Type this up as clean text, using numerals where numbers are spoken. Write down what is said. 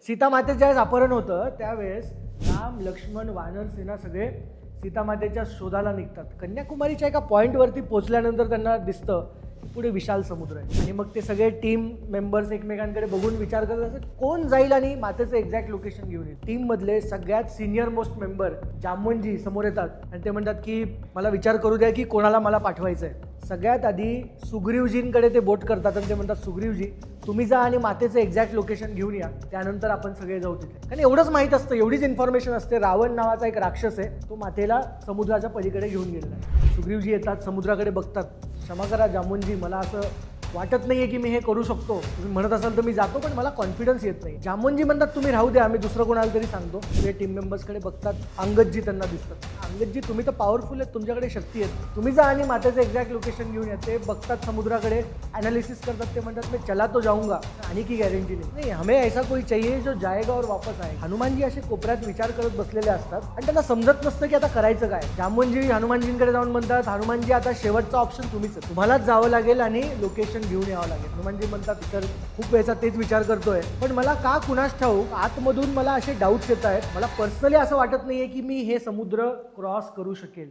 सीतामातेचं ज्यावेळेस अपहरण होतं त्यावेळेस राम लक्ष्मण वानर सेना सगळे सीतामातेच्या शोधाला निघतात. कन्याकुमारीच्या एका पॉईंटवरती पोहोचल्यानंतर त्यांना दिसतं पुढे विशाल समुद्र आहे आणि मग ते सगळे टीम मेंबर्स एकमेकांकडे बघून विचार करत असतात कोण जाईल आणि मातेचं एक्झॅक्ट लोकेशन घेऊन येईल. टीम मधले सगळ्यात सिनियर मोस्ट मेंबर जामवंतजी समोर येतात आणि ते म्हणतात की मला विचार करू द्या की कोणाला मला पाठवायचं आहे. सगळ्यात आधी सुग्रीवजींकडे ते बोट करतात आणि ते म्हणतात सुग्रीवजी तुम्ही जा आणि मातेचं एक्झॅक्ट लोकेशन घेऊन या, त्यानंतर आपण सगळे जाऊ तिथे. कारण एवढंच माहीत असतं, एवढीच इन्फॉर्मेशन असते. रावण नावाचा एक राक्षस आहे, तो मातेला समुद्राच्या पलीकडे घेऊन गेलेला आहे. सुग्रीवजी येतात, समुद्राकडे बघतात. क्षमा करा जामवंतजी, मला असं वाटत नाहीये की मी हे करू शकतो. तुम्ही म्हणत असाल तर मी जातो, पण मला कॉन्फिडन्स येत नाही. जामवंतजी म्हणतात तुम्ही राहू द्या, आम्ही दुसरं कोणाला तरी सांगतो. ते टीम मेंबर्सकडे बघतात, अंगदजी त्यांना दिसतात. अंगदजी तुम्ही तर पॉवरफुल आहेत, तुमच्याकडे शक्ती आहेत, तुम्ही जा आणि मातेचं एक्झॅक्ट लोकेशन घेऊन या. ते बघतात समुद्राकडे, अनालिसिस करतात. ते म्हणतात मी चला तो जाऊंगा, आणि की गॅरंटी नाही, हमें ऐसा कोई चाहिए जो जाएगा और वापस आए. हनुमानजी असे कोपऱ्यात विचार करत बसलेले असतात आणि त्यांना समजत नसतं की आता करायचं काय. जामवंतजी हनुमानजींकडे जाऊन म्हणतात हनुमानजी आता शेवटचा ऑप्शन तुम्हीच आहे, तुम्हालाच जावं लागेल आणि लोकेशन घेऊन यावं लागेल. हनुमानजी म्हणतात तर खूप वेळचा तेच विचार करतोय, पण मला का कुणास ठाऊक आतमधून मला असे डाऊट्स येत आहेत. मला पर्सनली असं वाटत नाहीये की मी हे समुद्र क्रॉस करू शकेल.